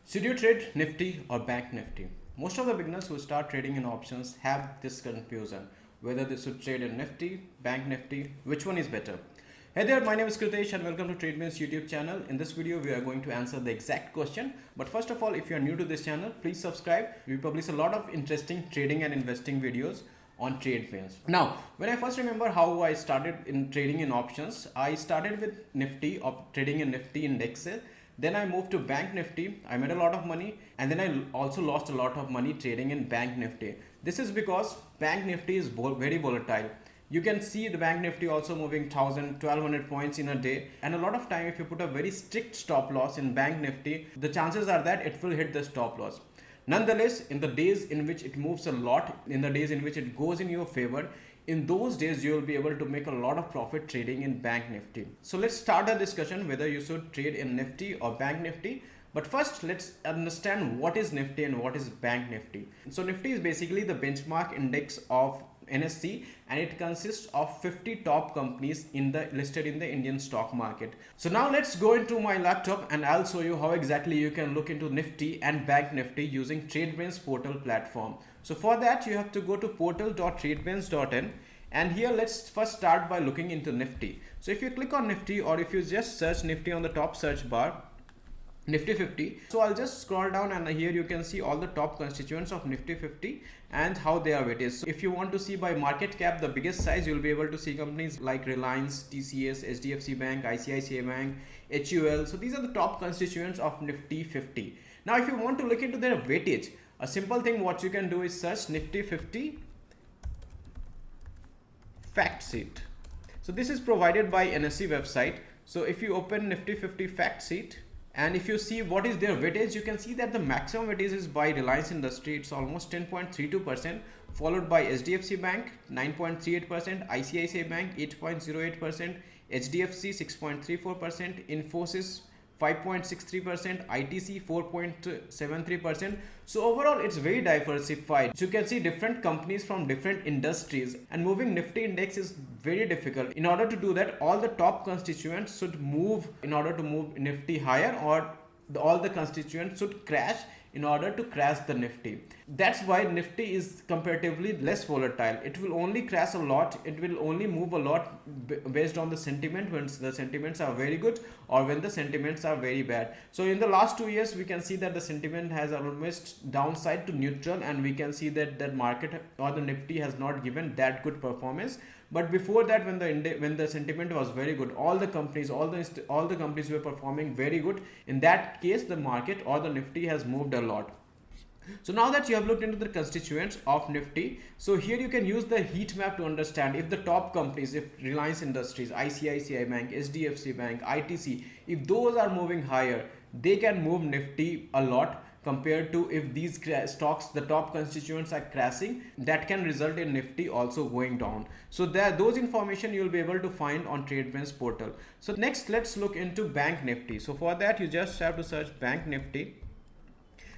Should you trade Nifty or Bank Nifty? Most of the beginners who start trading in options have this confusion whether they should trade in Nifty, Bank Nifty, which one is better. Hey there, my name is Kritesh and welcome to TradeMin's YouTube channel. In this video, we are going to answer the exact question. But first of all, if you are new to this channel, please subscribe. We publish a lot of interesting trading and investing videos on TradeMins. Now, when I first remember how I started in trading in options, I started with Nifty, trading in Nifty Index. Then I moved to Bank Nifty. I made a lot of money, and then I also lost a lot of money trading in Bank Nifty. This is because Bank Nifty is very volatile. You can see the Bank Nifty also moving 1200 points in a day, and a lot of time if you put a very strict stop loss in Bank Nifty, the chances are that it will hit the stop loss. Nonetheless, in the days in which it moves a lot, in the days in which it goes in your favor, in those days you will be able to make a lot of profit trading in Bank Nifty. So let's start a discussion whether you should trade in Nifty or Bank Nifty. But first, let's understand what is Nifty and what is Bank Nifty. So Nifty is basically the benchmark index of NSE, and it consists of 50 top companies listed in the Indian stock market. So now let's go into my laptop and I'll show you how exactly you can look into Nifty and Bank Nifty using TradeBrains portal platform. So for that, you have to go to portal.tradebrains.in, and here let's first start by looking into Nifty. So if you click on Nifty, or if you just search Nifty on the top search bar, Nifty 50. So I'll just scroll down, and here you can see all the top constituents of Nifty 50 and how they are weighted. So if you want to see by market cap the biggest size, you'll be able to see companies like Reliance, TCS, HDFC Bank, ICICI Bank, HUL. So these are the top constituents of Nifty 50. Now if you want to look into their weightage, a simple thing what you can do is search Nifty 50 fact sheet. So this is provided by NSE website. So if you open Nifty 50 fact sheet, and if you see what is their weightage, you can see that the maximum weightage is by Reliance Industry. It's almost 10.32%, followed by HDFC Bank 9.38%, ICICI Bank 8.08%, HDFC 6.34%, Infosys 5.63%, ITC 4.73%. So overall, it's very diversified. So you can see different companies from different industries, and moving Nifty index is very difficult. In order to do that, all the top constituents should move in order to move Nifty higher, or all the constituents should crash in order to crash the Nifty. That's why Nifty is comparatively less volatile. It will only crash a lot, it will only move a lot based on the sentiment, when the sentiments are very good or when the sentiments are very bad. So in the last 2 years, we can see that the sentiment has almost downside to neutral, and we can see that that market or the Nifty has not given that good performance. But before that, when the sentiment was very good, all the companies were performing very good. In that case, the market or the Nifty has moved a lot. So now that you have looked into the constituents of Nifty, so here you can use the heat map to understand if the top companies, if Reliance Industries, ICICI Bank, HDFC Bank, ITC, if those are moving higher, they can move Nifty a lot, compared to if these stocks, the top constituents, are crashing, that can result in Nifty also going down. So those information you'll be able to find on TradeBrains portal. So next, let's look into Bank Nifty. So for that, you just have to search Bank Nifty,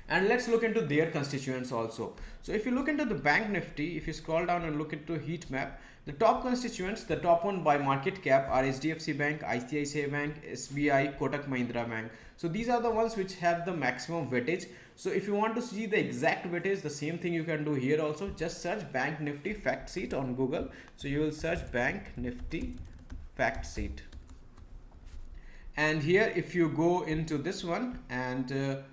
and let's look into their constituents also. So if you look into the Bank Nifty, if you scroll down and look into heat map, the top constituents, the top one by market cap, are HDFC Bank, ICICI Bank, SBI, Kotak Mahindra Bank. So these are the ones which have the maximum weightage. So if you want to see the exact weightage, the same thing you can do here also. Just search Bank Nifty fact sheet on Google. So you will search Bank Nifty fact sheet, and here if you go into this one, and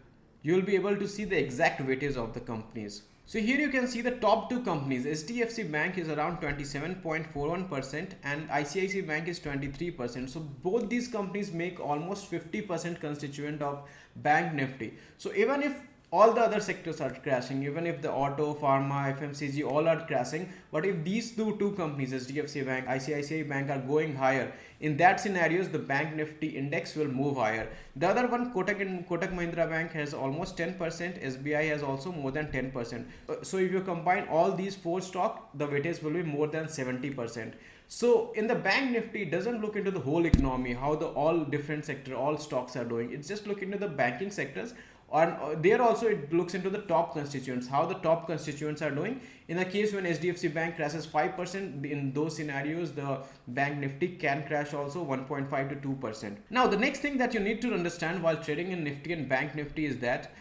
you'll be able to see the exact weightage of the companies. So here you can see the top two companies. HDFC Bank is around 27.41% and ICICI Bank is 23%. So both these companies make almost 50% constituent of Bank Nifty. So even if all the other sectors are crashing, even if the auto, pharma, FMCG all are crashing, but if these two companies, HDFC Bank, ICICI Bank, are going higher, in that scenarios the Bank Nifty index will move higher. The other one, Kotak Mahindra Bank, has almost 10%, SBI has also more than 10%. So if you combine all these four stocks, the weightage will be more than 70%. So in the Bank Nifty, it doesn't look into the whole economy, how the all different sector, all stocks are doing. It's just look into the banking sectors. or there also it looks into the top constituents, how the top constituents are doing. In the case when HDFC Bank crashes 5%, in those scenarios the Bank Nifty can crash also 1.5 to 2%. Now the next thing that you need to understand while trading in Nifty and Bank Nifty is that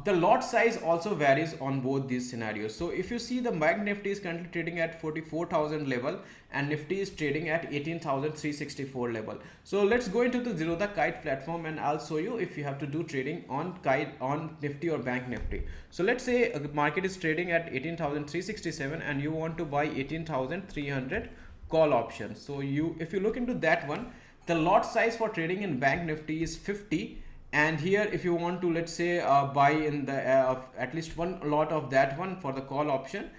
the lot size also varies on both these scenarios. So if you see, the Bank Nifty is currently trading at 44,000 level and Nifty is trading at 18,364 level. So let's go into the Zerodha Kite platform and I'll show you if you have to do trading on Nifty or Bank Nifty. So let's say the market is trading at 18,367 and you want to buy 18,300 call options. So if you look into that one, the lot size for trading in Bank Nifty is 50. And here if you want to, let's say, buy in the at least one lot of that one for the call option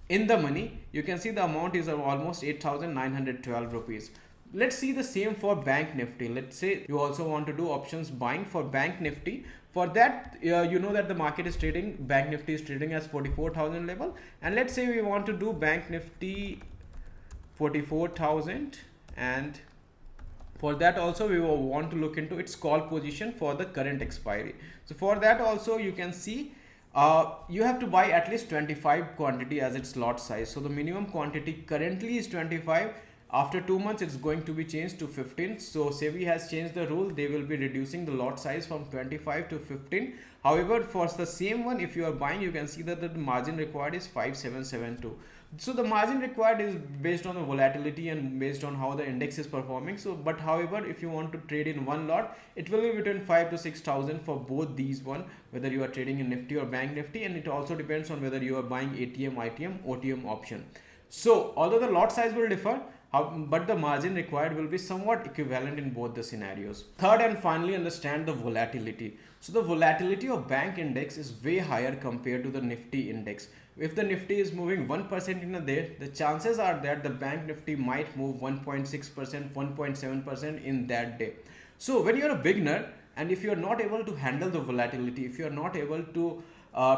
in the money, you can see the amount is almost 8,912 rupees. Let's see the same for Bank Nifty. Let's say you also want to do options buying for Bank Nifty. For that, you know that the market is trading, Bank Nifty is trading as 44,000 level, and let's say we want to do Bank Nifty 44,000, and for that also we will want to look into its call position for the current expiry. So for that also you can see you have to buy at least 25 quantity as its lot size. So the minimum quantity currently is 25. After 2 months it's going to be changed to 15. So SEBI has changed the rule, they will be reducing the lot size from 25 to 15. However, for the same one, if you are buying, you can see that the margin required is 5772. So the margin required is based on the volatility and based on how the index is performing. So but however, if you want to trade in one lot, it will be between 5 to 6,000 for both these one, whether you are trading in Nifty or Bank Nifty, and it also depends on whether you are buying ATM, ITM, OTM option. So although the lot size will differ, but the margin required will be somewhat equivalent in both the scenarios. Third and finally, understand the volatility. So the volatility of Bank Index is way higher compared to the Nifty Index. If the Nifty is moving 1% in a day, the chances are that the Bank Nifty might move 1.6%, 1.7% in that day. So when you're a beginner and if you're not able to handle the volatility, if you're not able to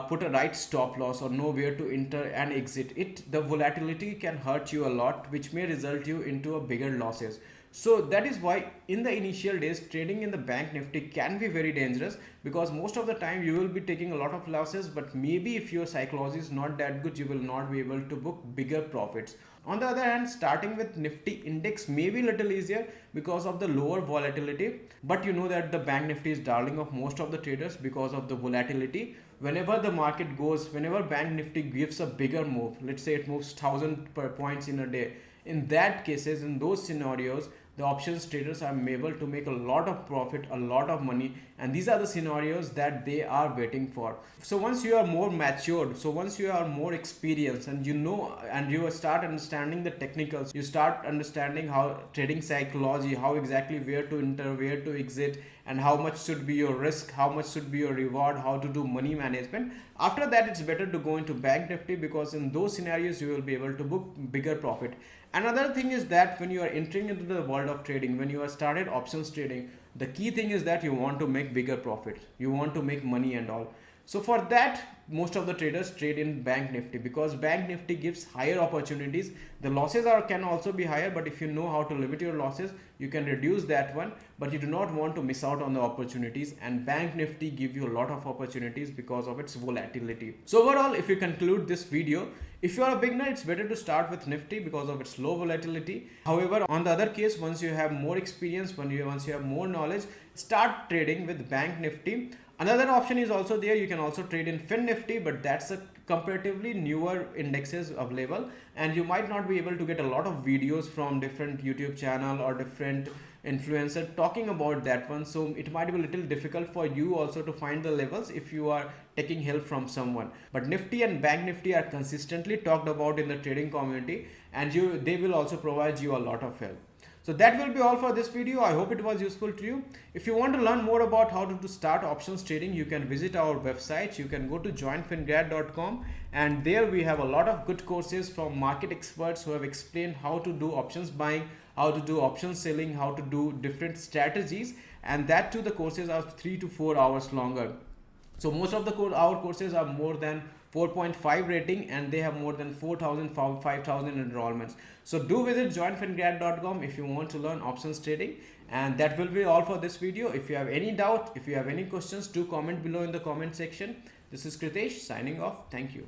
put a right stop loss or know where to enter and exit, the volatility can hurt you a lot, which may result you into a bigger losses. So that is why in the initial days, trading in the Bank Nifty can be very dangerous, because most of the time you will be taking a lot of losses, but maybe if your psychology is not that good, you will not be able to book bigger profits. On the other hand, starting with Nifty Index may be a little easier because of the lower volatility, but you know that the Bank Nifty is darling of most of the traders because of the volatility. Whenever the market goes, whenever Bank Nifty gives a bigger move, let's say it moves 1,000 points in a day, in that cases, in those scenarios, the options traders are able to make a lot of profit, a lot of money, and these are the scenarios that they are waiting for. So once you are more matured, so once you are more experienced and you know, and you start understanding the technicals, you start understanding how trading psychology, how exactly where to enter, where to exit, and how much should be your risk, how much should be your reward, how to do money management. After that, it's better to go into Bank Nifty, because in those scenarios you will be able to book bigger profit. Another thing is that when you are entering into the world of trading, when you are started options trading, the key thing is that you want to make bigger profit, you want to make money and all. So for that, most of the traders trade in Bank Nifty, because Bank Nifty gives higher opportunities. The losses can also be higher, but if you know how to limit your losses, you can reduce that one, but you do not want to miss out on the opportunities, and Bank Nifty give you a lot of opportunities because of its volatility. So overall, if you conclude this video, if you are a beginner, it's better to start with Nifty because of its low volatility. However, on the other case, once you have more experience, once you have more knowledge, start trading with Bank Nifty. Another option is also there. You can also trade in Fin Nifty, but that's a comparatively newer indexes available, and you might not be able to get a lot of videos from different YouTube channel or different influencer talking about that one. So it might be a little difficult for you also to find the levels if you are taking help from someone. But Nifty and Bank Nifty are consistently talked about in the trading community, and they will also provide you a lot of help. So that will be all for this video. I hope it was useful to you. If you want to learn more about how to start options trading, you can visit our website. You can go to joinfingrad.com, and there we have a lot of good courses from market experts who have explained how to do options buying, how to do options selling, how to do different strategies, and that too the courses are 3 to 4 hours longer. So most of our courses are more than 4.5 rating, and they have more than 4,000 5,000 enrollments. So do visit joinfingrad.com if you want to learn options trading. And that will be all for this video. If you have any doubt, if you have any questions, do comment below in the comment section. This is Kritesh signing off. Thank you.